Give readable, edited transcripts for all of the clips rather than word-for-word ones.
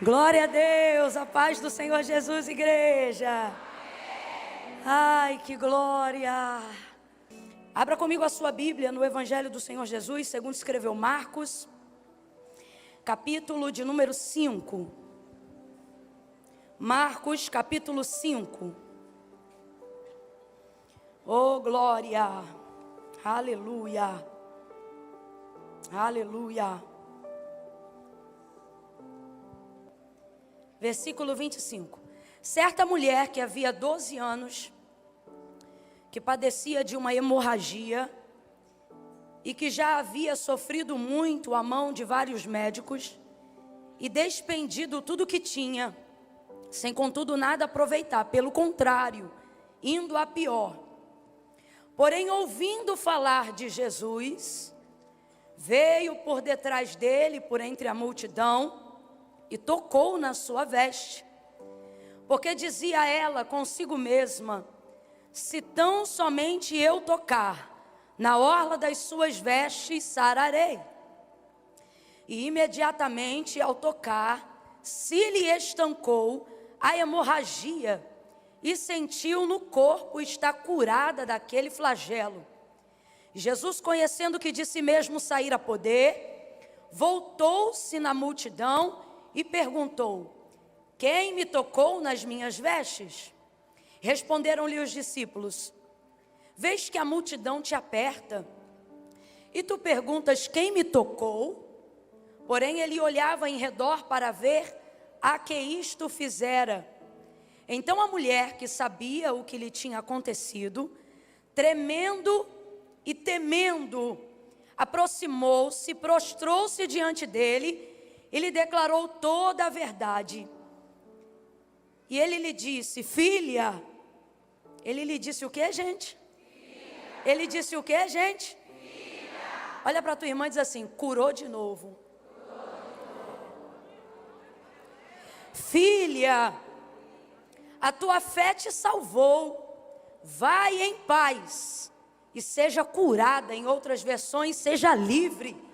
Glória a Deus, a paz do Senhor Jesus, igreja. Ai, que glória. Abra comigo a sua Bíblia no Evangelho do Senhor Jesus, segundo escreveu Marcos, capítulo de número 5. Marcos, capítulo 5. Oh, glória. Aleluia. Aleluia. Versículo 25. Certa mulher que havia 12 anos, que padecia de uma hemorragia e que já havia sofrido muito à mão de vários médicos e despendido tudo o que tinha, sem contudo nada aproveitar, pelo contrário, indo a pior. Porém, ouvindo falar de Jesus, veio por detrás dele, por entre a multidão, e tocou na sua veste, porque dizia ela consigo mesma: se tão somente eu tocar na orla das suas vestes, sararei. E imediatamente ao tocar, se lhe estancou a hemorragia, e sentiu no corpo estar curada daquele flagelo. Jesus, conhecendo que de si mesmo saíra poder, voltou-se na multidão e perguntou: quem me tocou nas minhas vestes? Responderam-lhe os discípulos: vês que a multidão te aperta, e tu perguntas: quem me tocou? Porém ele olhava em redor para ver a que isto fizera. Então a mulher, que sabia o que lhe tinha acontecido, tremendo e temendo, aproximou-se, prostrou-se diante dele e lhe declarou toda a verdade. E ele lhe disse: filha. Ele lhe disse o que, gente? Filha. Ele disse o que, gente? Filha. Olha para tua irmã e diz assim: curou de novo. Filha, a tua fé te salvou. Vai em paz e seja curada. Em outras versões, seja livre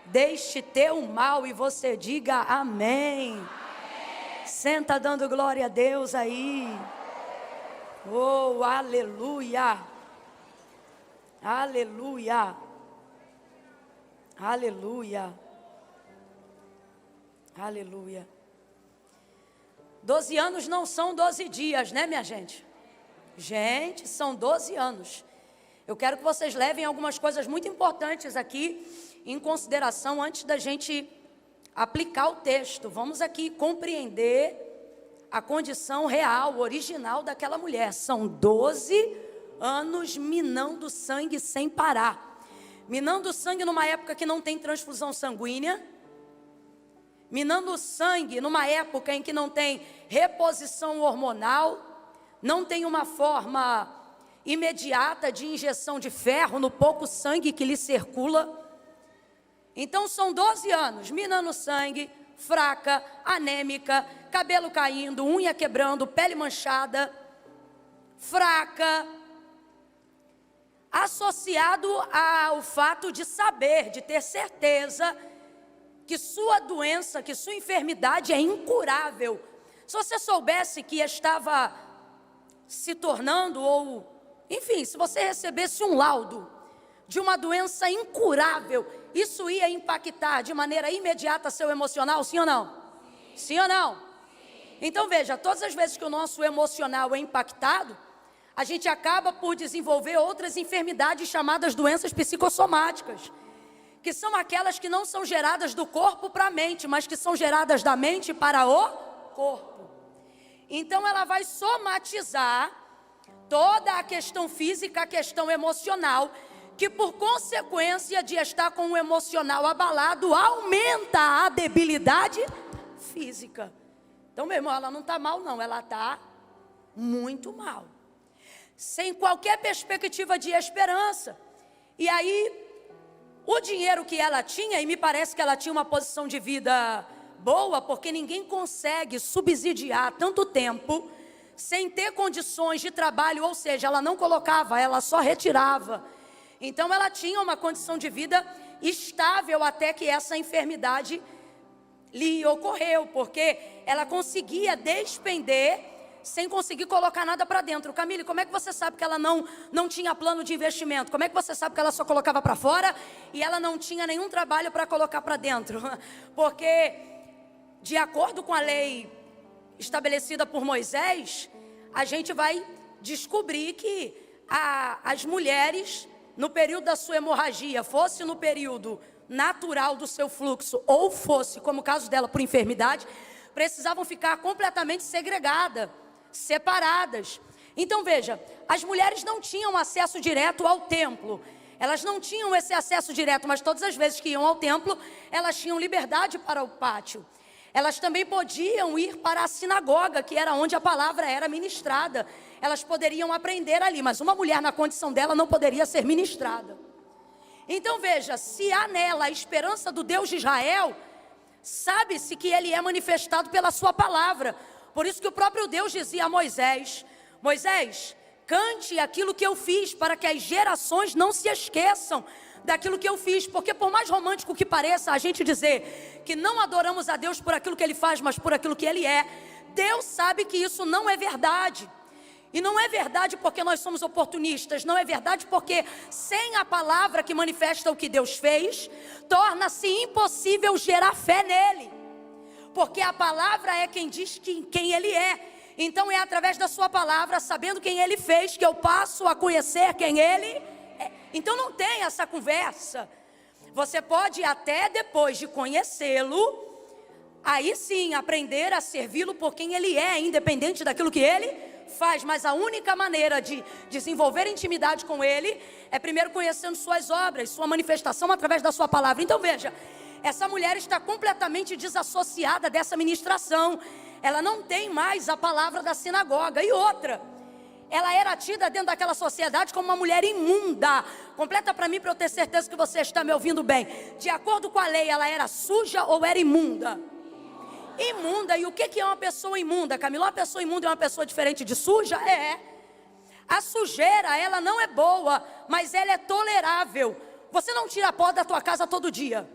deste teu mal. E você diga amém. Amém. Senta dando glória a Deus aí. Oh, aleluia. Aleluia. Aleluia. Aleluia. 12 anos não são 12 dias, né, minha gente? Gente, são 12 anos. Eu quero que vocês levem algumas coisas muito importantes aqui em consideração antes da gente aplicar o texto. Vamos aqui compreender a condição real, original daquela mulher. São 12 anos minando sangue sem parar. Minando sangue numa época que não tem transfusão sanguínea. Minando sangue numa época em que não tem reposição hormonal. Não tem uma forma imediata de injeção de ferro no pouco sangue que lhe circula. Então são 12 anos minando sangue, fraca, anêmica, cabelo caindo, unha quebrando, pele manchada, fraca, associado ao fato de saber, de ter certeza que sua doença, que sua enfermidade é incurável. Se você soubesse que estava se tornando, ou enfim, se você recebesse um laudo de uma doença incurável, isso ia impactar de maneira imediata seu emocional, sim ou não? Sim, sim ou não? Sim. Então veja, todas as vezes que o nosso emocional é impactado, a gente acaba por desenvolver outras enfermidades chamadas doenças psicossomáticas, que são aquelas que não são geradas do corpo para a mente, mas que são geradas da mente para o corpo. Então ela vai somatizar toda a questão física, a questão emocional, que por consequência de estar com o emocional abalado, aumenta a debilidade física. Então, meu irmão, ela não está mal não, ela está muito mal, sem qualquer perspectiva de esperança. E aí, o dinheiro que ela tinha, e me parece que ela tinha uma posição de vida boa, porque ninguém consegue subsidiar tanto tempo sem ter condições de trabalho, ou seja, ela não colocava, ela só retirava. Então ela tinha uma condição de vida estável até que essa enfermidade lhe ocorreu, porque ela conseguia despender sem conseguir colocar nada para dentro. Camille, como é que você sabe que ela não tinha plano de investimento? Como é que você sabe que ela só colocava para fora e ela não tinha nenhum trabalho para colocar para dentro? Porque, de acordo com a lei estabelecida por Moisés, a gente vai descobrir que as mulheres, no período da sua hemorragia, fosse no período natural do seu fluxo, ou fosse, como o caso dela, por enfermidade, precisavam ficar completamente segregadas, separadas. Então veja, as mulheres não tinham acesso direto ao templo, elas não tinham esse acesso direto, mas todas as vezes que iam ao templo, elas tinham liberdade para o pátio. Elas também podiam ir para a sinagoga, que era onde a palavra era ministrada. Elas poderiam aprender ali, mas uma mulher na condição dela não poderia ser ministrada. Então veja, se há nela a esperança do Deus de Israel, sabe-se que ele é manifestado pela sua palavra. Por isso que o próprio Deus dizia a Moisés: Moisés, cante aquilo que eu fiz, para que as gerações não se esqueçam daquilo que eu fiz. Porque por mais romântico que pareça a gente dizer que não adoramos a Deus por aquilo que ele faz, mas por aquilo que ele é, Deus sabe que isso não é verdade. E não é verdade porque nós somos oportunistas, não é verdade porque sem a palavra que manifesta o que Deus fez, torna-se impossível gerar fé nele. Porque a palavra é quem diz quem ele é. Então é através da sua palavra, sabendo quem ele fez, que eu passo a conhecer quem ele é. Então não tem essa conversa. Você pode até depois de conhecê-lo, aí sim aprender a servi-lo por quem ele é, independente daquilo que ele faz, mas a única maneira de desenvolver intimidade com ele é primeiro conhecendo suas obras, sua manifestação através da sua palavra. Então veja, essa mulher está completamente desassociada dessa ministração, ela não tem mais a palavra da sinagoga. E outra, ela era tida dentro daquela sociedade como uma mulher imunda. Completa para mim, para eu ter certeza que você está me ouvindo bem. De acordo com a lei, ela era suja ou era imunda? Imunda. E o que é uma pessoa imunda, Camila? Uma pessoa imunda é uma pessoa diferente de suja? É. A sujeira, ela não é boa, mas ela é tolerável. Você não tira pó da tua casa todo dia.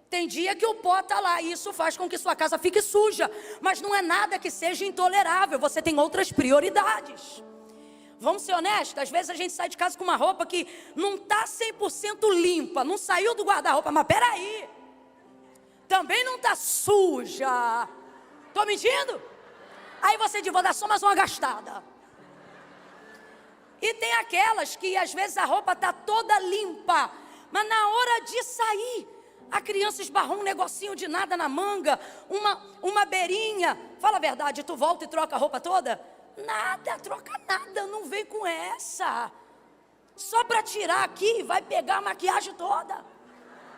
Tem dia que o pó está lá e isso faz com que sua casa fique suja. Mas não é nada que seja intolerável. Você tem outras prioridades. Vamos ser honestos, às vezes a gente sai de casa com uma roupa que não está 100% limpa, não saiu do guarda-roupa, mas peraí, também não está suja. Estou mentindo? Aí você diz, vou dar só mais uma gastada. E tem aquelas que às vezes a roupa está toda limpa, mas na hora de sair, a criança esbarrou um negocinho de nada na manga, uma beirinha. Fala a verdade, tu volta e troca a roupa toda? Nada, troca nada, não vem com essa. Só para tirar aqui, vai pegar a maquiagem toda.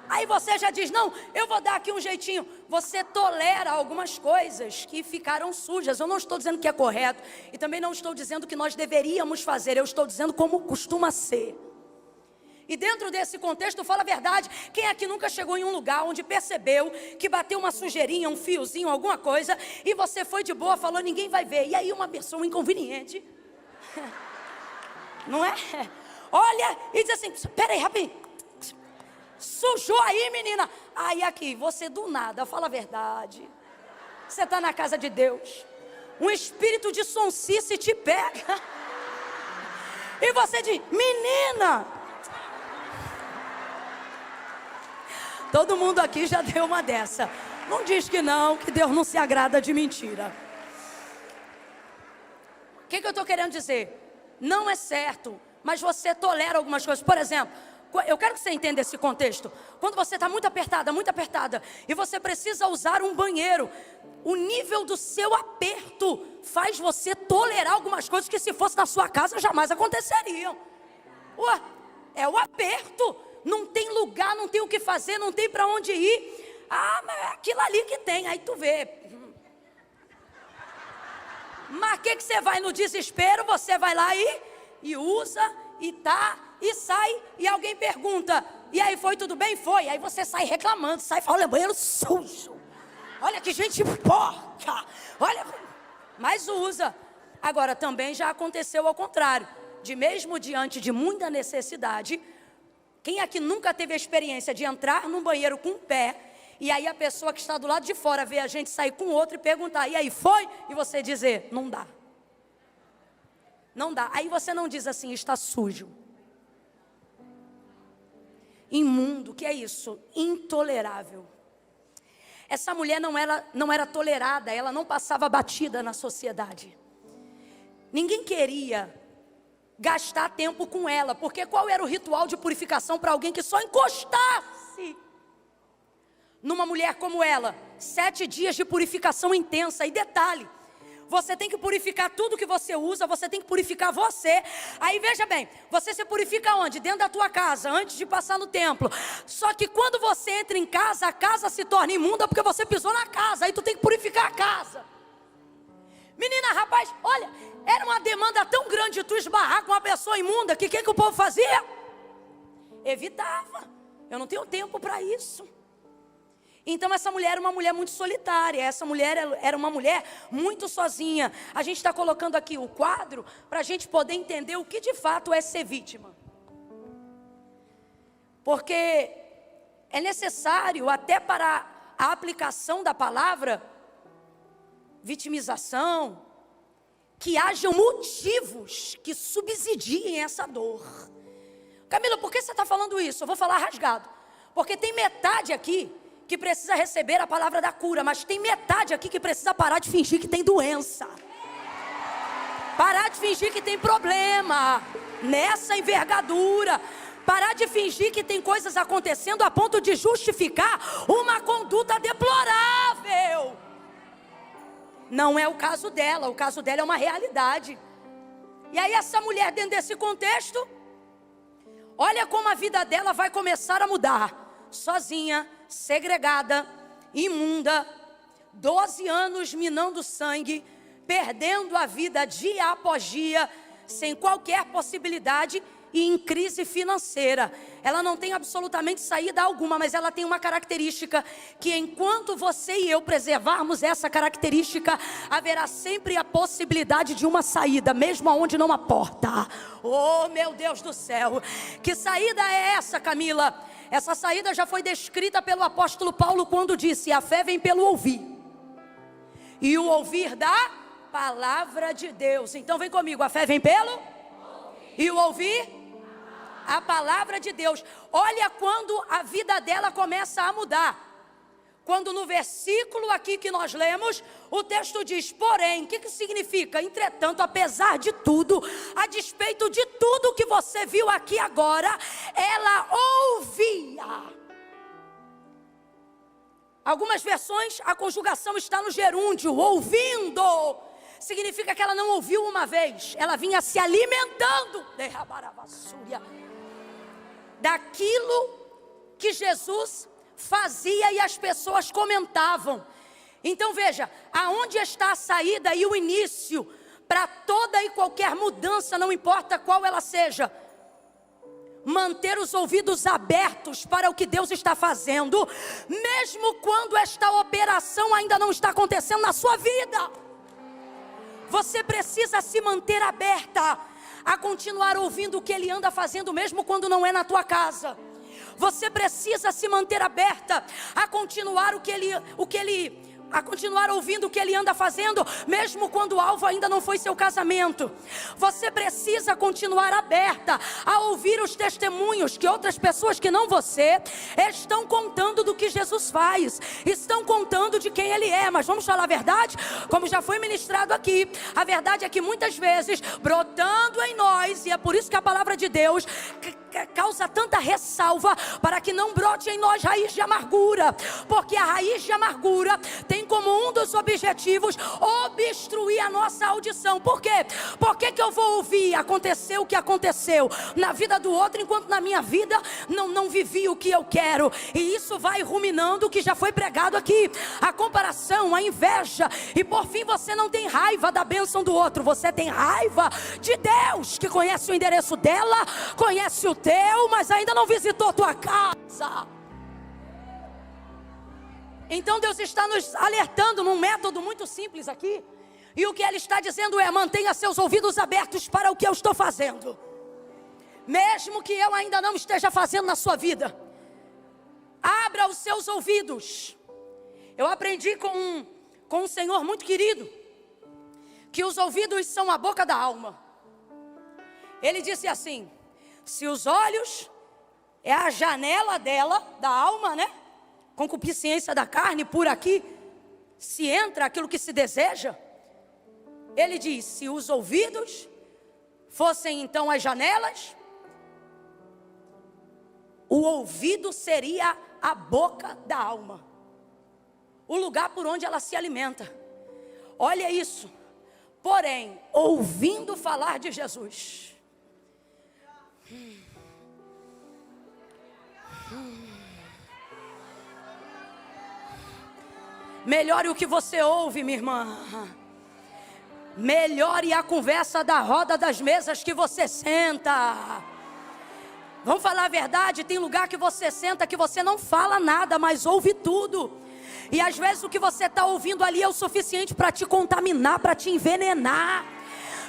Aí você já diz, não, eu vou dar aqui um jeitinho. Você tolera algumas coisas que ficaram sujas. Eu não estou dizendo que é correto. E também não estou dizendo que nós deveríamos fazer. Eu estou dizendo como costuma ser. E dentro desse contexto, fala a verdade. Quem aqui nunca chegou em um lugar onde percebeu que bateu uma sujeirinha, um fiozinho, alguma coisa, e você foi de boa, falou, ninguém vai ver. E aí uma pessoa inconveniente, não é? Olha e diz assim, peraí, rapidinho. Sujou aí, menina. Aí aqui, você do nada, fala a verdade. Você está na casa de Deus. Um espírito de sonsice te pega. E você diz, menina. Todo mundo aqui já deu uma dessa. Não diz que não, que Deus não se agrada de mentira. O que eu estou querendo dizer? Não é certo, mas você tolera algumas coisas. Por exemplo, eu quero que você entenda esse contexto. Quando você está muito apertada, e você precisa usar um banheiro, o nível do seu aperto faz você tolerar algumas coisas que se fosse na sua casa jamais aconteceriam. Ué, é o aperto. Não tem lugar, não tem o que fazer, não tem para onde ir. Ah, mas é aquilo ali que tem, aí tu vê. Mas que você vai no desespero, você vai lá e usa, e tá, e sai, e alguém pergunta, e aí foi tudo bem? Foi. Aí você sai reclamando, sai falando, olha, banheiro sujo. Olha que gente porca. Olha, mas usa. Agora também já aconteceu ao contrário. De mesmo diante de muita necessidade, quem aqui nunca teve a experiência de entrar num banheiro com o pé E aí a pessoa que está do lado de fora vê a gente sair com outro e perguntar, e aí, foi? E você dizer, não dá. Não dá. Aí você não diz assim, está sujo. Imundo, que é isso? Intolerável. Essa mulher não era tolerada, ela não passava batida na sociedade. Ninguém queria gastar tempo com ela, porque qual era o ritual de purificação para alguém que só encostasse numa mulher como ela? 7 dias de purificação intensa. E detalhe, você tem que purificar tudo que você usa, você tem que purificar você. Aí veja bem, você se purifica onde? Dentro da tua casa, antes de passar no templo. Só que quando você entra em casa, a casa se torna imunda porque você pisou na casa. Aí tu tem que purificar a casa. Menina, rapaz, olha, era uma demanda tão grande de tu esbarrar com uma pessoa imunda, que o que o povo fazia? Evitava. Eu não tenho tempo para isso. Então essa mulher era uma mulher muito solitária, essa mulher era uma mulher muito sozinha. A gente está colocando aqui o quadro para a gente poder entender o que de fato é ser vítima. Porque é necessário, até para a aplicação da palavra vitimização, que hajam motivos que subsidiem essa dor. Camila, por que você está falando isso? Eu vou falar rasgado. Porque tem metade aqui que precisa receber a palavra da cura, mas tem metade aqui que precisa parar de fingir que tem doença, parar de fingir que tem problema nessa envergadura, parar de fingir que tem coisas acontecendo a ponto de justificar uma conduta deplorável. Não é o caso dela, o caso dela é uma realidade. E aí essa mulher, dentro desse contexto, olha como a vida dela vai começar a mudar. Sozinha, segregada, imunda, 12 anos minando sangue, perdendo a vida dia após dia, sem qualquer possibilidade e em crise financeira. Ela não tem absolutamente saída alguma, mas ela tem uma característica que enquanto você e eu preservarmos essa característica, haverá sempre a possibilidade de uma saída, mesmo aonde não há porta. Oh, meu Deus do céu! Que saída é essa, Camila? Essa saída já foi descrita pelo apóstolo Paulo quando disse: a fé vem pelo ouvir, e o ouvir da palavra de Deus. Então vem comigo, a fé vem pelo ouvir. E o ouvir a palavra de Deus. Olha quando a vida dela começa a mudar. Quando no versículo aqui que nós lemos, o texto diz, porém, o que significa? Entretanto, apesar de tudo, a despeito de tudo que você viu aqui agora, ela ouvia. Algumas versões, a conjugação está no gerúndio, ouvindo. Significa que ela não ouviu uma vez, ela vinha se alimentando daquilo que Jesus fazia e as pessoas comentavam. Então veja, aonde está a saída e o início para toda e qualquer mudança, não importa qual ela seja? Manter os ouvidos abertos para o que Deus está fazendo, mesmo quando esta operação ainda não está acontecendo na sua vida. Você precisa se manter aberta a continuar ouvindo o que Ele anda fazendo, mesmo quando não é na tua casa. Você precisa se manter aberta a continuar a continuar ouvindo o que Ele anda fazendo, mesmo quando o alvo ainda não foi seu casamento. Você precisa continuar aberta a ouvir os testemunhos que outras pessoas que não você estão contando do que Jesus faz, estão contando de quem Ele é. Mas vamos falar a verdade, como já foi ministrado aqui, a verdade é que muitas vezes, brotando em nós, e é por isso que a palavra de Deus causa tanta ressalva, para que não brote em nós raiz de amargura, porque a raiz de amargura tem como um dos objetivos obstruir a nossa audição. Por quê? Por que eu vou ouvir aconteceu o que aconteceu na vida do outro, enquanto na minha vida não vivi o que eu quero? E isso vai ruminando o que já foi pregado aqui, a comparação, a inveja, e por fim você não tem raiva da bênção do outro, você tem raiva de Deus, que conhece o endereço dela, conhece o teu, mas ainda não visitou tua casa. Então Deus está nos alertando num método muito simples aqui, e o que Ele está dizendo é: mantenha seus ouvidos abertos para o que eu estou fazendo, mesmo que eu ainda não esteja fazendo na sua vida. abra os seus ouvidos. Eu aprendi com um senhor muito querido, que os ouvidos são a boca da alma. Ele disse assim: se os olhos é a janela dela, da alma, né? Concupiscência da carne, por aqui se entra aquilo que se deseja. Ele diz: se os ouvidos fossem então as janelas, o ouvido seria a boca da alma, o lugar por onde ela se alimenta. Olha isso. Porém, ouvindo falar de Jesus, melhore o que você ouve, minha irmã. Melhore a conversa da roda das mesas que você senta. Vamos falar a verdade, tem lugar que você senta que você não fala nada, mas ouve tudo. E às vezes o que você está ouvindo ali é o suficiente para te contaminar, para te envenenar,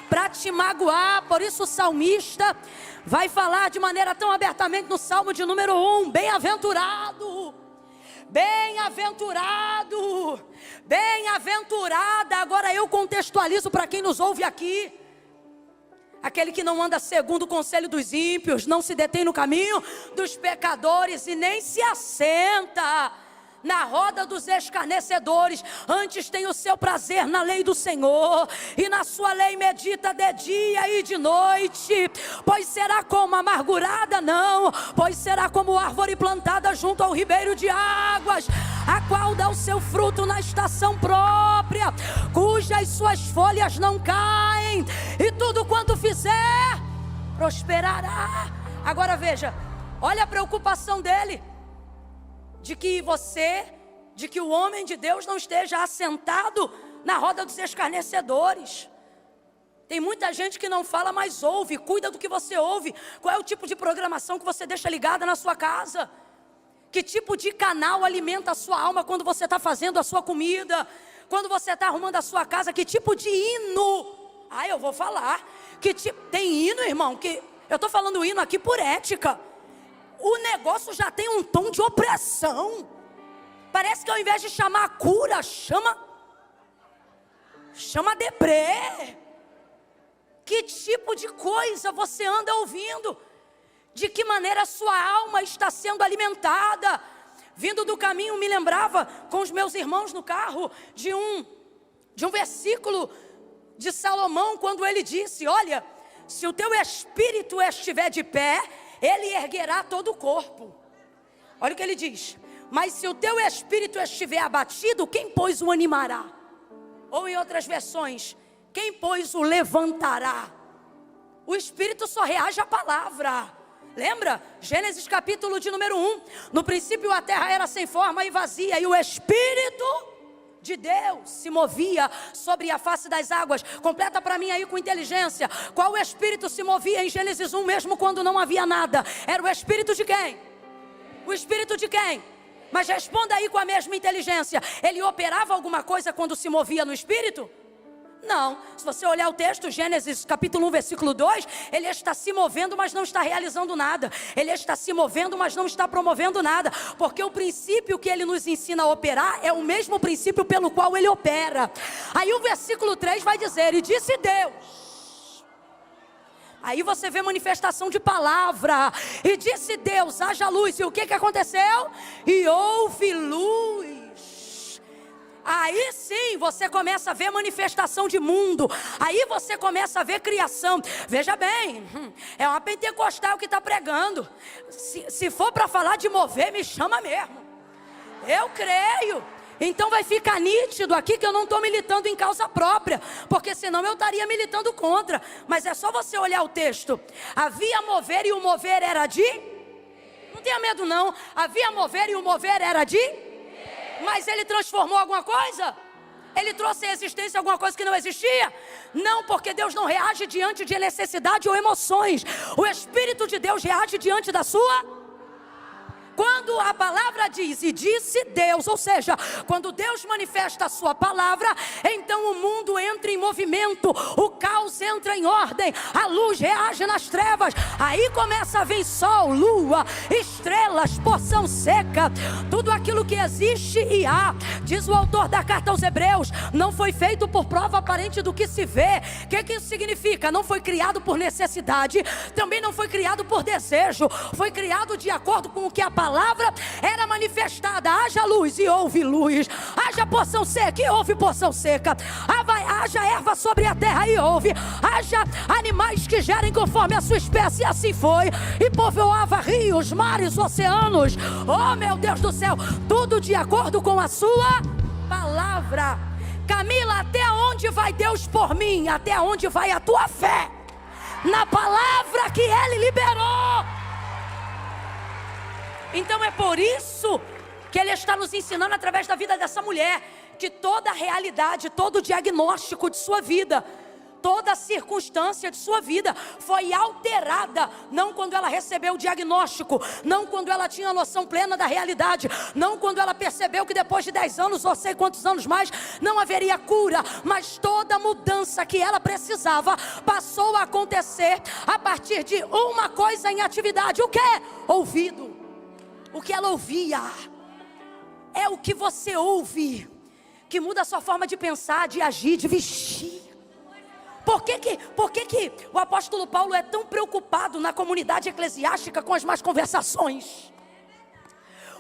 para te magoar. Por isso o salmista vai falar de maneira tão abertamente no Salmo de número 1, bem-aventurado, bem-aventurado, bem-aventurada. Agora eu contextualizo para quem nos ouve aqui: aquele que não anda segundo o conselho dos ímpios, não se detém no caminho dos pecadores e nem se assenta na roda dos escarnecedores. Antes tem o seu prazer na lei do Senhor, e na sua lei medita de dia e de noite. Pois será como amargurada? Não, pois será como árvore plantada junto ao ribeiro de águas, a qual dá o seu fruto na estação própria, cujas suas folhas não caem, e tudo quanto fizer prosperará. Agora veja, olha a preocupação dele, de que o homem de Deus não esteja assentado na roda dos escarnecedores. Tem muita gente que não fala, mas ouve. Cuida do que você ouve. Qual é o tipo de programação que você deixa ligada na sua casa? Que tipo de canal alimenta a sua alma quando você está fazendo a sua comida? Quando você está arrumando a sua casa? Que tipo de hino? Eu vou falar. Tem hino, irmão, que eu estou falando hino aqui por ética. O negócio já tem um tom de opressão. Parece que ao invés de chamar a cura, chama deprê. Que tipo de coisa você anda ouvindo? De que maneira a sua alma está sendo alimentada? Vindo do caminho, me lembrava com os meus irmãos no carro de um versículo de Salomão, quando ele disse: olha, se o teu espírito estiver de pé, ele erguerá todo o corpo. Olha o que ele diz: mas se o teu espírito estiver abatido, quem pois o animará? Ou em outras versões, quem pois o levantará? O espírito só reage à palavra. Lembra? Gênesis capítulo de número 1. No princípio a terra era sem forma e vazia, e o Espírito de Deus se movia sobre a face das águas. Completa para mim aí com inteligência. Qual o Espírito se movia em Gênesis 1 mesmo quando não havia nada? Era o Espírito de quem? O Espírito de quem? Mas responda aí com a mesma inteligência. Ele operava alguma coisa quando se movia no Espírito? Não. Se você olhar o texto, Gênesis capítulo 1, versículo 2, ele está se movendo, mas não está realizando nada. Ele está se movendo, mas não está promovendo nada. Porque o princípio que ele nos ensina a operar é o mesmo princípio pelo qual ele opera. Aí o versículo 3 vai dizer: e disse Deus. Aí você vê manifestação de palavra. E disse Deus: haja luz. E o que aconteceu? E houve luz. Aí sim você começa a ver manifestação de mundo. Aí você começa a ver criação. Veja bem, é uma pentecostal que está pregando. Se for para falar de mover, me chama mesmo. Eu creio. Então vai ficar nítido aqui que eu não estou militando em causa própria, porque senão eu estaria militando contra. Mas é só você olhar o texto. Havia mover e o mover era de... Não tenha medo não. Havia mover e o mover era de... Mas ele transformou alguma coisa? Ele trouxe à existência alguma coisa que não existia? Não, porque Deus não reage diante de necessidade ou emoções. O Espírito de Deus reage diante da sua Quando a palavra diz, e disse Deus, ou seja, quando Deus manifesta a sua palavra, então o mundo entra em movimento, o caos entra em ordem, a luz reage nas trevas, aí começa a vir sol, lua, estrelas, porção seca, tudo aquilo que existe e há. Diz o autor da carta aos Hebreus, não foi feito por prova aparente do que se vê. O que isso significa? Não foi criado por necessidade, também não foi criado por desejo, foi criado de acordo com o que a palavra era manifestada. Haja luz e houve luz, haja porção seca e houve porção seca, haja erva sobre a terra e houve, haja animais que gerem conforme a sua espécie, e assim foi, e povoava rios, mares, oceanos. Oh meu Deus do céu, tudo de acordo com a sua palavra. Camila, até onde vai Deus por mim? Até onde vai a tua fé? Na palavra que Ele liberou. Então é por isso que Ele está nos ensinando através da vida dessa mulher, que toda a realidade, todo o diagnóstico de sua vida, toda a circunstância de sua vida foi alterada, não quando ela recebeu o diagnóstico, não quando ela tinha a noção plena da realidade, não quando ela percebeu que depois de 10 anos, ou sei quantos anos mais, não haveria cura, mas toda a mudança que ela precisava passou a acontecer a partir de uma coisa em atividade. O que? Ouvido. O que ela ouvia. É o que você ouve que muda a sua forma de pensar, de agir, de vestir. Por que o apóstolo Paulo é tão preocupado na comunidade eclesiástica com as más conversações?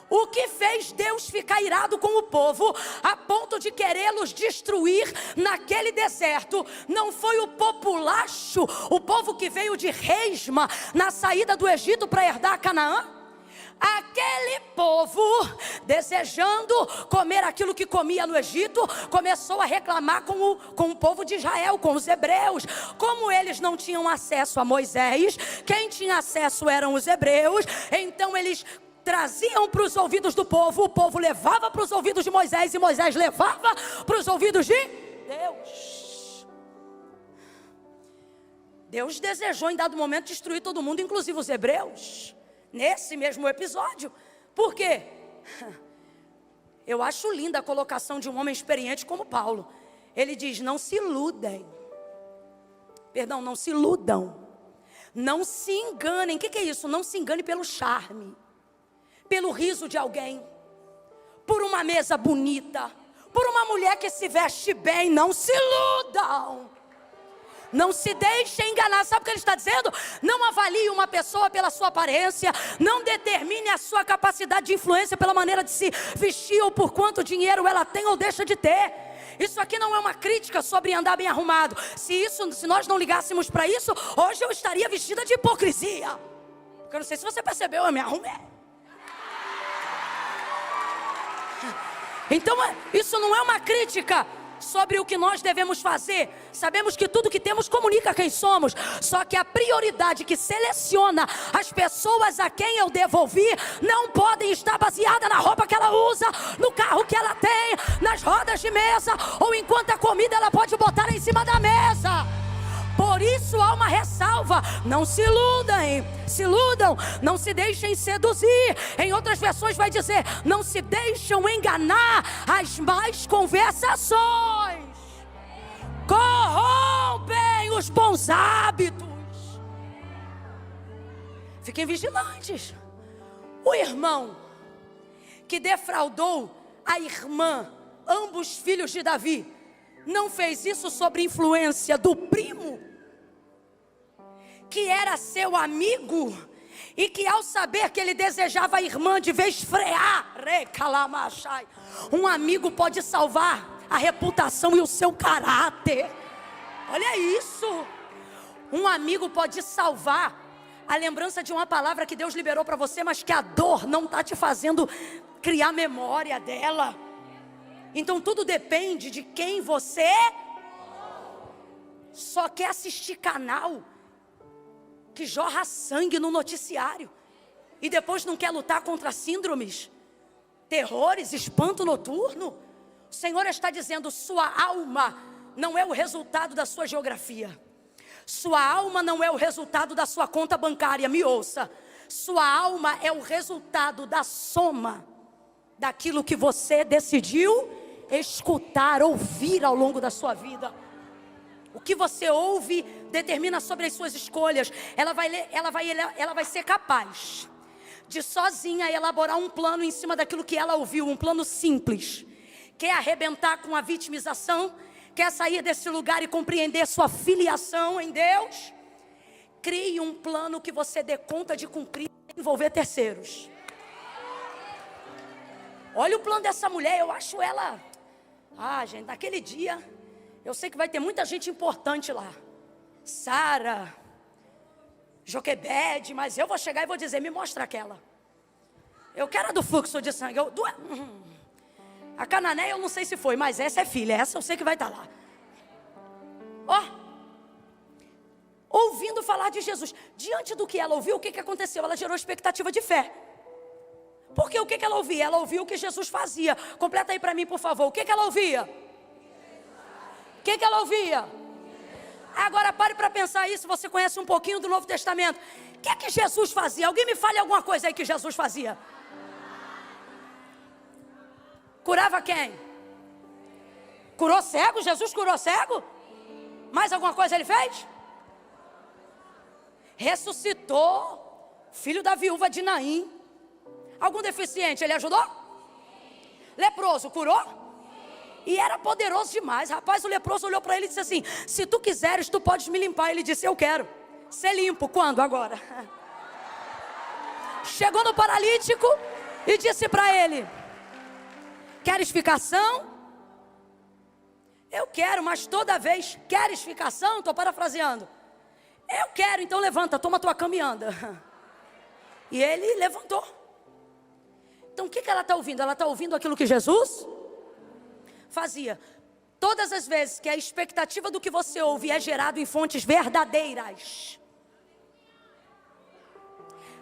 O que fez Deus ficar irado com o povo a ponto de querê-los destruir naquele deserto não foi o populacho, o povo que veio de Resma na saída do Egito para herdar Canaã? Aquele povo, desejando comer aquilo que comia no Egito, começou a reclamar com o povo de Israel, com os hebreus. Como eles não tinham acesso a Moisés, quem tinha acesso eram os hebreus, então eles traziam para os ouvidos do povo, o povo levava para os ouvidos de Moisés, e Moisés levava para os ouvidos de Deus. Deus desejou em dado momento destruir todo mundo, inclusive os hebreus, nesse mesmo episódio. Por quê? Eu acho linda a colocação de um homem experiente como Paulo. Ele diz, não se iludem. Perdão, não se iludam. Não se enganem. O que é isso? Não se engane pelo charme, pelo riso de alguém, por uma mesa bonita, por uma mulher que se veste bem. Não se iludam. Não se deixe enganar. Sabe o que ele está dizendo? Não avalie uma pessoa pela sua aparência. Não determine a sua capacidade de influência pela maneira de se vestir ou por quanto dinheiro ela tem ou deixa de ter. Isso aqui não é uma crítica sobre andar bem arrumado. Se nós não ligássemos para isso, hoje eu estaria vestida de hipocrisia. Porque eu não sei se você percebeu, eu me arrumei. Então isso não é uma crítica sobre o que nós devemos fazer. Sabemos que tudo que temos comunica quem somos. Só que a prioridade que seleciona as pessoas a quem eu devo ouvir não podem estar baseada na roupa que ela usa, no carro que ela tem, nas rodas de mesa, ou enquanto a comida ela pode botar em cima da mesa. Por isso há uma ressalva. Não se iludam, não se deixem seduzir. Em outras versões vai dizer, não se deixam enganar. As más conversações corrompem os bons hábitos. Fiquem vigilantes. O irmão que defraudou a irmã, ambos filhos de Davi, não fez isso sob influência do primo, que era seu amigo, e que ao saber que ele desejava a irmã, de vez frear, um amigo pode salvar a reputação e o seu caráter. Olha isso. Um amigo pode salvar a lembrança de uma palavra que Deus liberou para você, mas que a dor não está te fazendo criar memória dela. Então tudo depende de quem você só quer assistir canal que jorra sangue no noticiário e depois não quer lutar contra síndromes, terrores, espanto noturno. O Senhor está dizendo, sua alma não é o resultado da sua geografia. Sua alma não é o resultado da sua conta bancária. Me ouça. Sua alma é o resultado da soma daquilo que você decidiu escutar, ouvir ao longo da sua vida. O que você ouve determina sobre as suas escolhas. Ela vai ser capaz de sozinha elaborar um plano em cima daquilo que ela ouviu, um plano simples. Quer arrebentar com a vitimização? Quer sair desse lugar e compreender sua filiação em Deus? Crie um plano que você dê conta de cumprir sem envolver terceiros. Olha o plano dessa mulher, eu acho ela... gente, naquele dia, eu sei que vai ter muita gente importante lá. Sara, Joquebede, mas eu vou chegar e vou dizer, me mostra aquela. Eu quero a do fluxo de sangue. A Cananeia eu não sei se foi, mas essa é filha, essa eu sei que vai estar lá. Ouvindo falar de Jesus. Diante do que ela ouviu, o que aconteceu? Ela gerou expectativa de fé. Porque o que ela ouvia? Ela ouvia o que Jesus fazia. Completa aí para mim, por favor. O que ela ouvia? O que ela ouvia? Agora pare para pensar isso. Você conhece um pouquinho do Novo Testamento. O que Jesus fazia? Alguém me fale alguma coisa aí que Jesus fazia. Curava quem? Curou cego? Jesus curou cego? Mais alguma coisa ele fez? Ressuscitou filho da viúva de Naim. Algum deficiente ele ajudou? Leproso, curou? E era poderoso demais. Rapaz, o leproso olhou para ele e disse assim: se tu quiseres, tu podes me limpar. Ele disse: eu quero ser limpo. Quando? Agora. Chegou no paralítico e disse para ele: queres ficação? Eu quero, mas toda vez, queres ficação? Estou parafraseando. Eu quero, então levanta, toma tua cama e anda. E ele levantou. Então o que ela está ouvindo? Ela está ouvindo aquilo que Jesus fazia. Todas as vezes que a expectativa do que você ouve é gerado em fontes verdadeiras,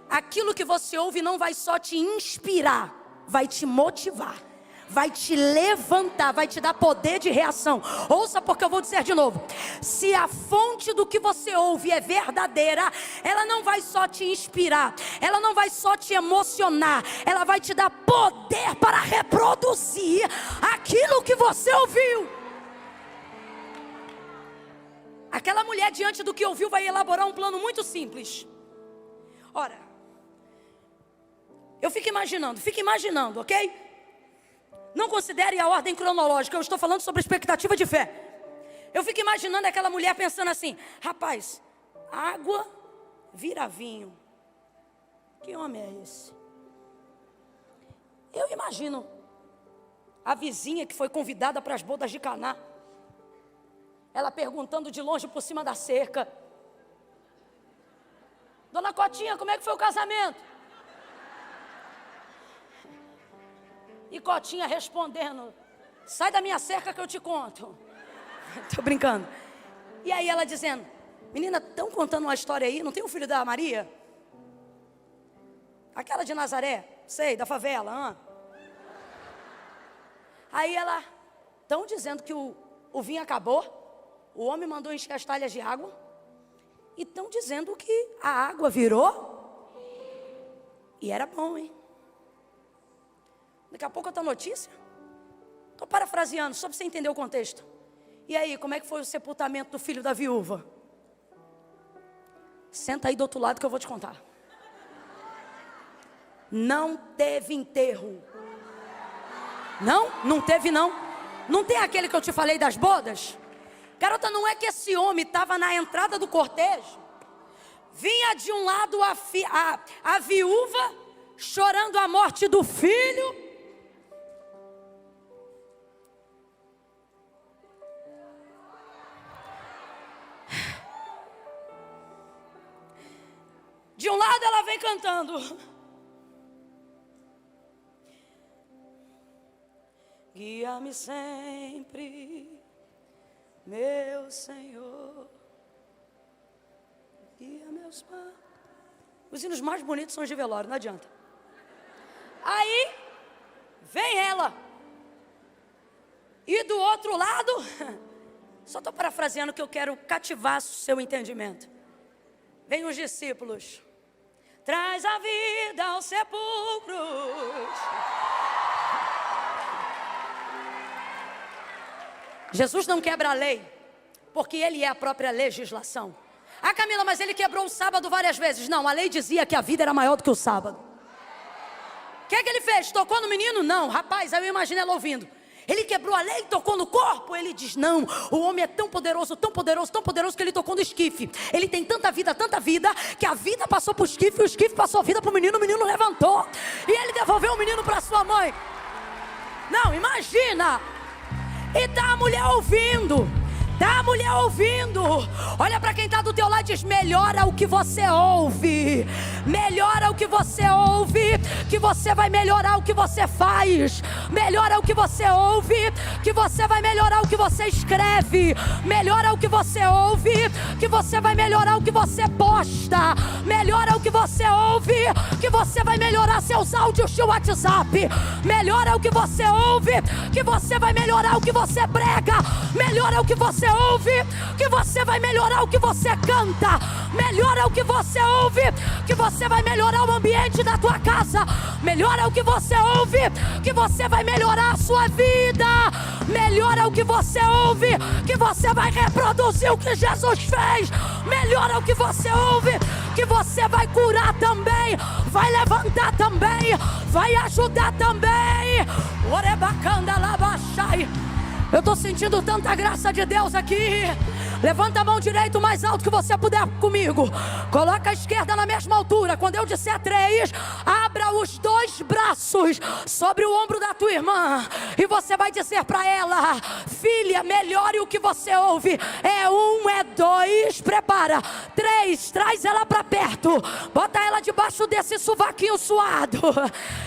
aquilo que você ouve não vai só te inspirar, vai te motivar, vai te levantar, vai te dar poder de reação. Ouça, porque eu vou dizer de novo: se a fonte do que você ouve é verdadeira, ela não vai só te inspirar, ela não vai só te emocionar, ela vai te dar poder para reproduzir aquilo que você ouviu. Aquela mulher, diante do que ouviu, vai elaborar um plano muito simples. Ora, eu fico imaginando, ok? Não considere a ordem cronológica, eu estou falando sobre expectativa de fé. Eu fico imaginando aquela mulher pensando assim: rapaz, água vira vinho. Que homem é esse? Eu imagino a vizinha que foi convidada para as bodas de Caná, ela perguntando de longe por cima da cerca: Dona Cotinha, como é que foi o casamento? E Cotinha respondendo: sai da minha cerca que eu te conto. Estou brincando. E aí ela dizendo: menina, estão contando uma história aí, não tem o filho da Maria? Aquela de Nazaré, sei, da favela. Aí ela: estão dizendo que o vinho acabou, o homem mandou encher as talhas de água, e estão dizendo que a água virou, e era bom, hein? Daqui a pouco outra notícia. Estou parafraseando, só para você entender o contexto. E aí, como é que foi o sepultamento do filho da viúva? Senta aí do outro lado que eu vou te contar. Não teve enterro. Não teve não. Não tem aquele que eu te falei das bodas? Garota, não é que esse homem estava na entrada do cortejo? Vinha de um lado a viúva chorando a morte do filho. De um lado ela vem cantando: guia-me sempre, meu Senhor, guia meus passos. Os hinos mais bonitos são os de velório, não adianta. Aí vem ela, e do outro lado, só estou parafraseando que eu quero cativar o seu entendimento. Vem os discípulos. traz a vida aos sepulcros. Jesus não quebra a lei, porque ele é a própria legislação. Ah, Camila, mas ele quebrou o sábado várias vezes. Não, a lei dizia que a vida era maior do que o sábado. O que é que ele fez? Tocou no menino? Não, rapaz, aí eu imagino ela ouvindo. Ele quebrou a lei e tocou no corpo? Ele diz, não, o homem é tão poderoso, tão poderoso, tão poderoso que ele tocou no esquife. Ele tem tanta vida, que a vida passou para o esquife, e o esquife passou a vida para o menino levantou. E ele devolveu o menino para sua mãe. Não, imagina. E tá a mulher ouvindo. Olha para quem está do teu lado e diz, melhora o que você ouve. Melhora o que você ouve, que você vai melhorar o que você faz. Melhora o que você ouve, que você vai melhorar o que você escreve. Melhora o que você ouve, que você vai melhorar o que você posta. Melhora o que você ouve, que você vai melhorar seus áudios de WhatsApp. Melhora o que você ouve, que você vai melhorar o que você prega. Melhora o que você ouve, que você vai melhorar o que você canta. Melhora o que você ouve, que você vai melhorar o ambiente da tua casa. Melhora o que você ouve, que você vai melhorar a sua vida. Melhora o que você ouve, que você vai reproduzir o que Jesus fez. Melhora o que você ouve, que você vai curar também, vai levantar também, vai ajudar também. Orebacanda labachai. Eu estou sentindo tanta graça de Deus aqui. Levanta a mão direita o mais alto que você puder comigo. Coloca a esquerda na mesma altura. Quando eu disser 3, abra os 2 braços sobre o ombro da tua irmã. E você vai dizer para ela, filha, melhore o que você ouve. É 1, é 2, prepara. 3, traz ela para perto. Bota ela debaixo desse sovaquinho suado.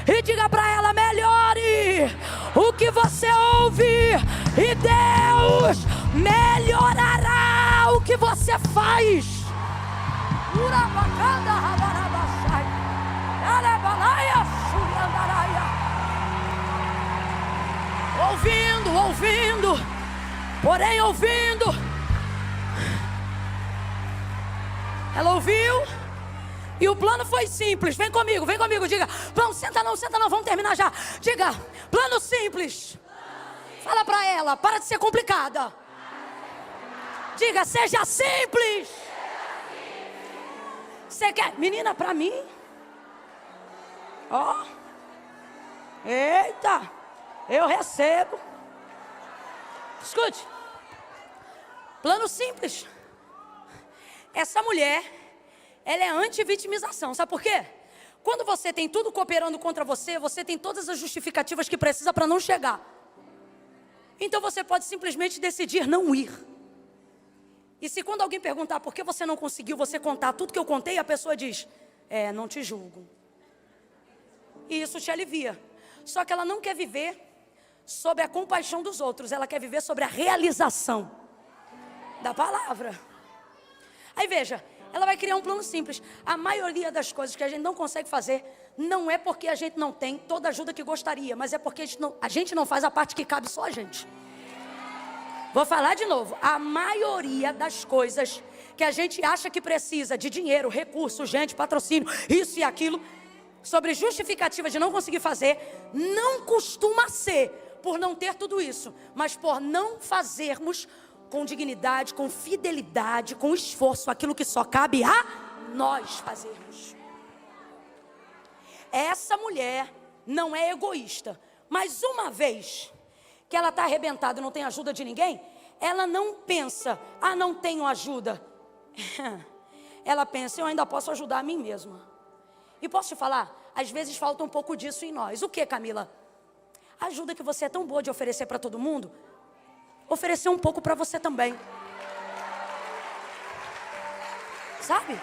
E diga para ela, melhore o que você ouve. E Deus melhorará o que você faz. Ouvindo, porém ouvindo. Ela ouviu. E o plano foi simples. Vem comigo, diga. Não, senta não, vamos terminar já. Diga, plano simples. Fala pra ela, para de ser complicada. Diga, seja simples. Você quer? Menina, pra mim? Ó. Eita, eu recebo. Escute. Plano simples. Essa mulher, ela é anti-vitimização. Sabe por quê? Quando você tem tudo cooperando contra você, você tem todas as justificativas que precisa para não chegar. Então você pode simplesmente decidir não ir. E se quando alguém perguntar por que você não conseguiu, você contar tudo que eu contei, a pessoa diz, não te julgo. E isso te alivia. Só que ela não quer viver sobre a compaixão dos outros, ela quer viver sobre a realização da palavra. Aí veja, ela vai criar um plano simples. A maioria das coisas que a gente não consegue fazer, não é porque a gente não tem toda a ajuda que gostaria, mas é porque a gente não faz a parte que cabe só a gente. Vou falar de novo. A maioria das coisas que a gente acha que precisa de dinheiro, recurso, gente, patrocínio, isso e aquilo, sobre justificativa de não conseguir fazer, não costuma ser por não ter tudo isso, mas por não fazermos com dignidade, com fidelidade, com esforço, aquilo que só cabe a nós fazermos. Essa mulher não é egoísta, mas uma vez que ela está arrebentada e não tem ajuda de ninguém, ela não pensa, não tenho ajuda. Ela pensa, eu ainda posso ajudar a mim mesma. E posso te falar, às vezes falta um pouco disso em nós. O que, Camila? A ajuda que você é tão boa de oferecer para todo mundo, oferecer um pouco para você também. Sabe?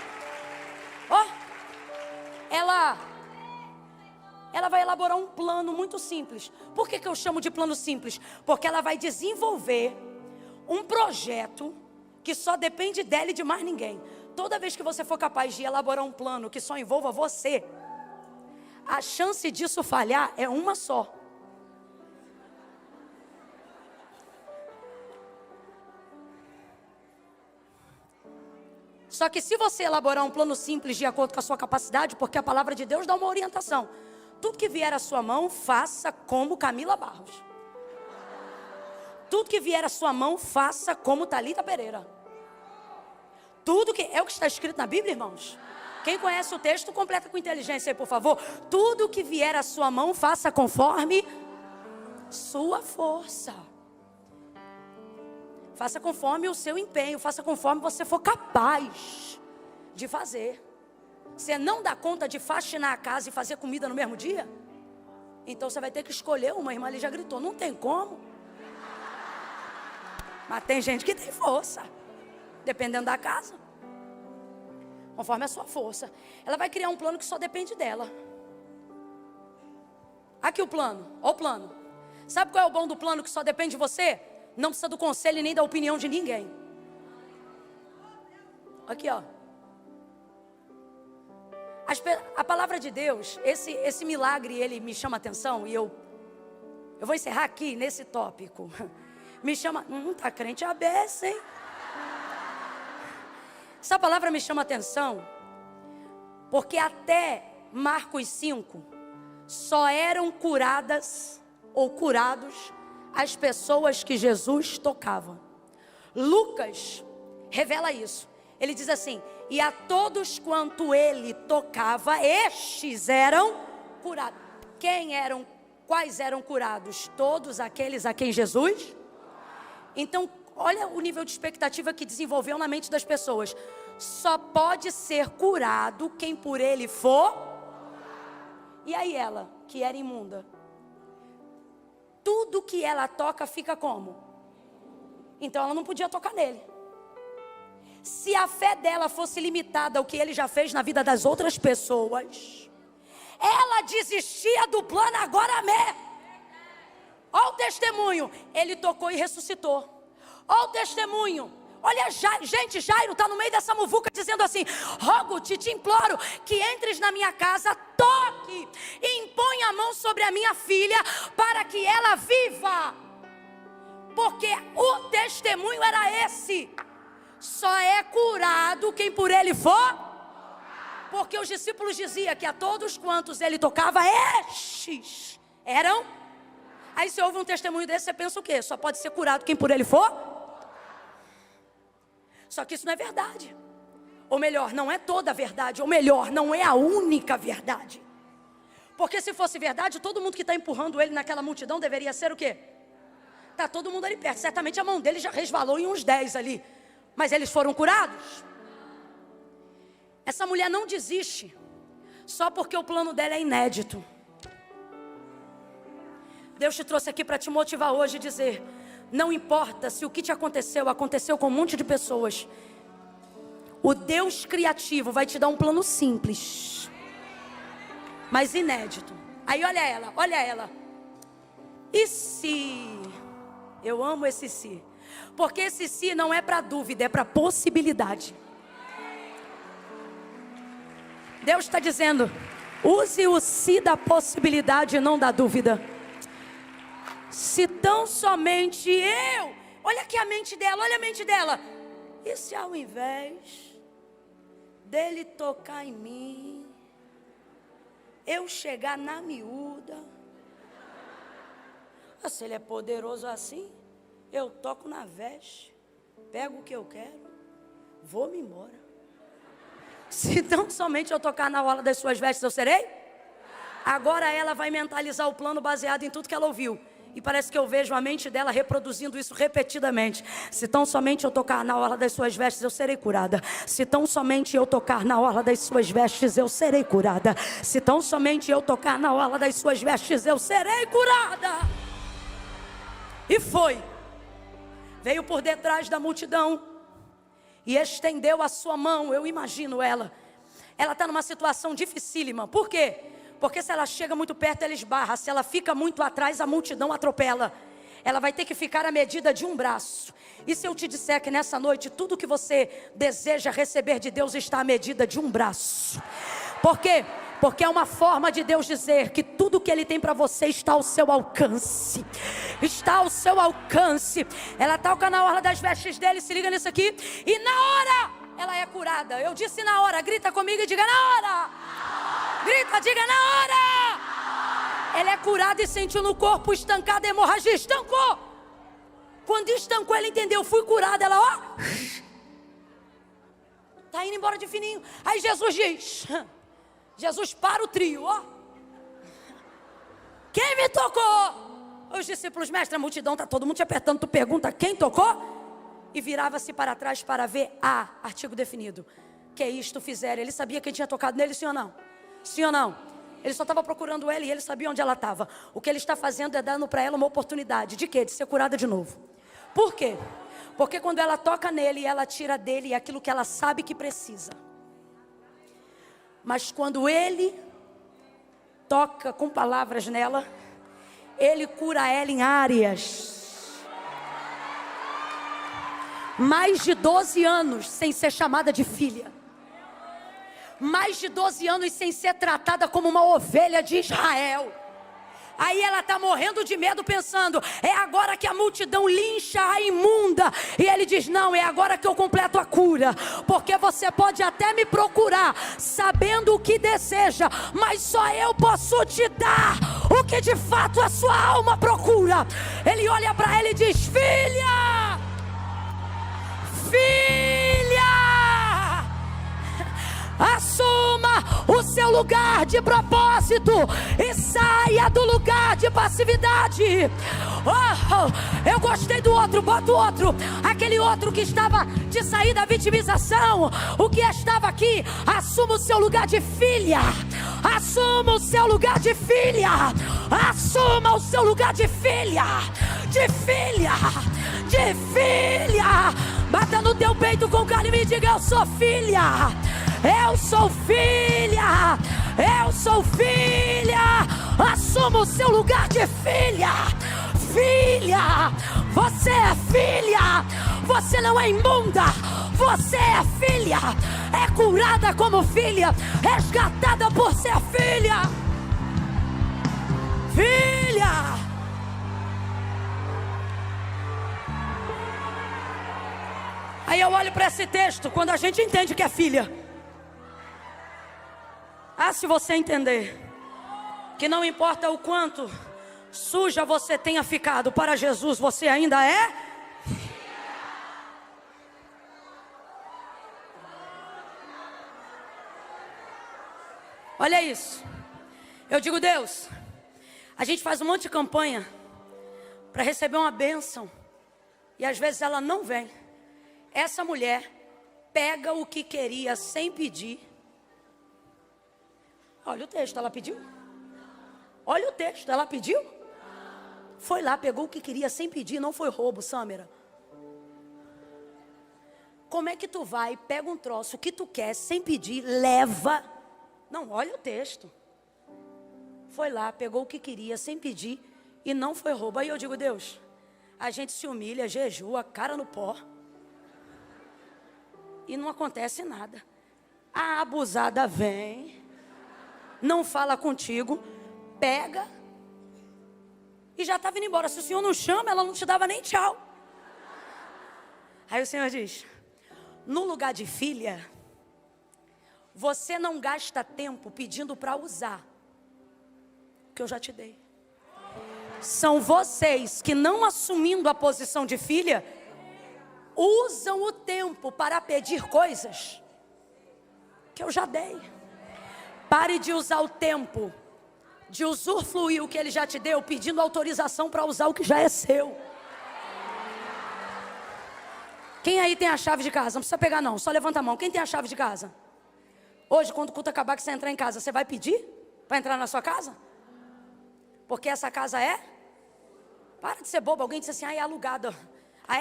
Ela vai elaborar um plano muito simples. Por que eu chamo de plano simples? Porque ela vai desenvolver um projeto que só depende dela e de mais ninguém. Toda vez que você for capaz de elaborar um plano que só envolva você, a chance disso falhar é uma só. Só que se você elaborar um plano simples de acordo com a sua capacidade, porque a palavra de Deus dá uma orientação. Tudo que vier à sua mão, faça como Camila Barros. Tudo que vier à sua mão, faça como Thalita Pereira. Tudo que... É o que está escrito na Bíblia, irmãos? Quem conhece o texto, completa com inteligência aí, por favor. Tudo que vier à sua mão, faça conforme sua força. Faça conforme o seu empenho. Faça conforme você for capaz de fazer. Você não dá conta de faxinar a casa e fazer comida no mesmo dia? Então você vai ter que escolher uma. A irmã ali já gritou, não tem como. Mas tem gente que tem força, dependendo da casa. Conforme a sua força. Ela vai criar um plano que só depende dela. Aqui o plano, olha o plano. Sabe qual é o bom do plano que só depende de você? Não precisa do conselho nem da opinião de ninguém. Aqui, ó. A palavra de Deus, esse milagre, ele me chama a atenção. E eu vou encerrar aqui nesse tópico. Me chama... tá crente a beça, hein? Essa palavra me chama a atenção, porque até Marcos 5, só eram curadas ou curados as pessoas que Jesus tocava. Lucas revela isso. Ele diz assim: e a todos quanto ele tocava, estes eram curados. Quais eram curados? Todos aqueles a quem Jesus... Então, olha o nível de expectativa que desenvolveu na mente das pessoas. Só pode ser curado quem por ele for. E aí ela, que era imunda, tudo que ela toca fica como? Então ela não podia tocar nele. Se a fé dela fosse limitada ao que ele já fez na vida das outras pessoas, ela desistia do plano agora mesmo. Olha o testemunho, ele tocou e ressuscitou. Olha o testemunho, olha, gente, Jairo está no meio dessa muvuca dizendo assim: rogo-te, te imploro que entres na minha casa, toque e impõe a mão sobre a minha filha para que ela viva. Porque o testemunho era esse: só é curado quem por ele for. Porque os discípulos diziam que a todos quantos ele tocava, estes eram. Aí se ouve um testemunho desse, você pensa o quê? Só pode ser curado quem por ele for? Só que isso não é verdade. Ou melhor, não é toda a verdade. Ou melhor, não é a única verdade. Porque se fosse verdade, todo mundo que está empurrando ele naquela multidão deveria ser o quê? Está todo mundo ali perto. Certamente a mão dele já resvalou em uns 10 ali. Mas eles foram curados? Essa mulher não desiste só porque o plano dela é inédito. Deus te trouxe aqui para te motivar hoje e dizer: não importa se o que te aconteceu com um monte de pessoas, o Deus criativo vai te dar um plano simples, mas inédito. Aí olha ela. E se? Eu amo esse se. Porque esse se não é para dúvida, é para possibilidade. Deus está dizendo: use o se da possibilidade e não da dúvida. Se tão somente eu... Olha aqui a mente dela, olha a mente dela. E se ao invés dele tocar em mim, eu chegar na miúda? Se ele é poderoso assim, eu toco na veste, pego o que eu quero, vou-me embora. Se tão somente eu tocar na orla das suas vestes, eu serei? Agora ela vai mentalizar o plano baseado em tudo que ela ouviu. E parece que eu vejo a mente dela reproduzindo isso repetidamente. Se tão somente eu tocar na orla das suas vestes, eu serei curada. Se tão somente eu tocar na orla das suas vestes, eu serei curada. Se tão somente eu tocar na orla das suas vestes, eu serei curada. E foi. Veio por detrás da multidão e estendeu a sua mão. Eu imagino ela. Ela está numa situação dificílima. Por quê? Porque se ela chega muito perto, ela esbarra. Se ela fica muito atrás, a multidão atropela. Ela vai ter que ficar à medida de um braço. E se eu te disser que nessa noite, tudo que você deseja receber de Deus está à medida de um braço? Por quê? Porque é uma forma de Deus dizer que tudo que Ele tem para você está ao seu alcance. Está ao seu alcance. Ela toca na orla das vestes dele, se liga nisso aqui. E na hora ela é curada. Eu disse na hora, grita comigo e diga na hora. Grita, diga na hora. Ela é curada e sentiu no corpo estancada a hemorragia. Estancou. Quando estancou, ela entendeu, fui curada. Ela, ó, tá indo embora de fininho. Aí Jesus diz, Jesus para o trio, ó. Quem me tocou? Os discípulos, mestre, a multidão, tá todo mundo te apertando. Tu pergunta quem tocou? E virava-se para trás para ver artigo definido. Que isto fizeram? Ele sabia quem tinha tocado nele, sim ou não? Sim ou não? Ele só estava procurando ela e ele sabia onde ela estava. O que ele está fazendo é dando para ela uma oportunidade. De quê? De ser curada de novo. Por quê? Porque quando ela toca nele, ela tira dele aquilo que ela sabe que precisa. Mas quando ele toca com palavras nela, ele cura ela em áreas. Mais de 12 anos sem ser chamada de filha. Mais de 12 anos sem ser tratada como uma ovelha de Israel. Aí ela está morrendo de medo pensando, é agora que a multidão lincha a imunda. E ele diz, não, é agora que eu completo a cura. Porque você pode até me procurar, sabendo o que deseja, mas só eu posso te dar o que de fato a sua alma procura. Ele olha para ela e diz, filha, assuma o seu lugar de propósito e saia do lugar de passividade. Eu gostei do outro, bota o outro. Aquele outro que estava de sair da vitimização, o que estava aqui, assuma o seu lugar de filha. Assuma o seu lugar de filha. Assuma o seu lugar de filha. De filha. De filha. Bata no teu peito com carinho e diga, eu sou filha. Eu sou filha. Eu sou filha. Assuma o seu lugar de filha. Filha. Você é filha. Você não é imunda. Você é filha. É curada como filha. Resgatada por ser filha. Filha. Aí eu olho para esse texto, quando a gente entende que é filha. Se você entender que não importa o quanto suja você tenha ficado, para Jesus você ainda é. Olha isso. Eu digo, Deus, a gente faz um monte de campanha para receber uma bênção e às vezes ela não vem. Essa mulher pega o que queria sem pedir. Olha o texto, ela pediu? Olha o texto, ela pediu? Foi lá, pegou o que queria sem pedir, não foi roubo, Sâmera. Como é que tu vai, pega um troço que tu quer sem pedir, leva? Não, olha o texto. Foi lá, pegou o que queria sem pedir e não foi roubo. Aí eu digo, Deus, a gente se humilha, jejua, cara no pó. E não acontece nada. A abusada vem, não fala contigo, pega e já está vindo embora. Se o Senhor não chama, ela não te dava nem tchau. Aí o Senhor diz, no lugar de filha, você não gasta tempo pedindo para usar o que eu já te dei. São vocês que, não assumindo a posição de filha, usam o tempo para pedir coisas que eu já dei. Pare de usar o tempo, de usufruir o que ele já te deu, pedindo autorização para usar o que já é seu. Quem aí tem a chave de casa? Não precisa pegar não, só levanta a mão. Quem tem a chave de casa? Hoje, quando o culto acabar, que você entrar em casa, você vai pedir para entrar na sua casa? Porque essa casa é? Para de ser bobo. Alguém disse assim, é alugada.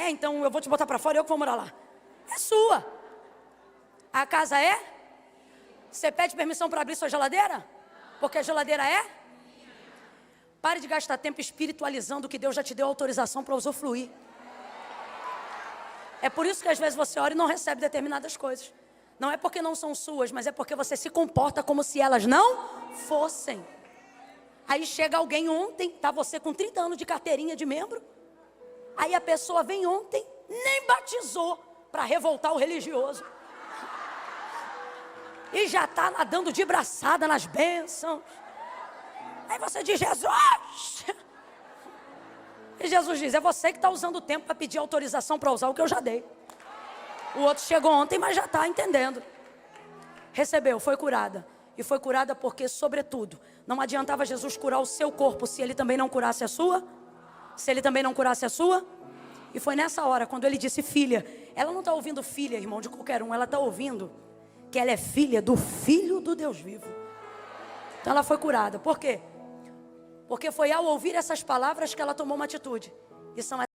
Então eu vou te botar para fora e eu que vou morar lá. É sua. A casa é? Você pede permissão para abrir sua geladeira? Porque a geladeira é? Pare de gastar tempo espiritualizando o que Deus já te deu autorização para usufruir. É por isso que às vezes você ora e não recebe determinadas coisas. Não é porque não são suas, mas é porque você se comporta como se elas não fossem. Aí chega alguém ontem, tá você com 30 anos de carteirinha de membro. Aí a pessoa vem ontem, nem batizou, para revoltar o religioso. E já está nadando de braçada nas bênçãos. Aí você diz, Jesus. E Jesus diz, é você que está usando o tempo para pedir autorização para usar o que eu já dei. O outro chegou ontem, mas já está entendendo. Recebeu, foi curada. E foi curada porque, sobretudo, não adiantava Jesus curar o seu corpo se ele também não curasse a sua. Se ele também não curasse a sua. E foi nessa hora, quando ele disse filha. Ela não está ouvindo filha, irmão, de qualquer um. Ela está ouvindo que ela é filha do Filho do Deus vivo. Então ela foi curada. Por quê? Porque foi ao ouvir essas palavras que ela tomou uma atitude. E são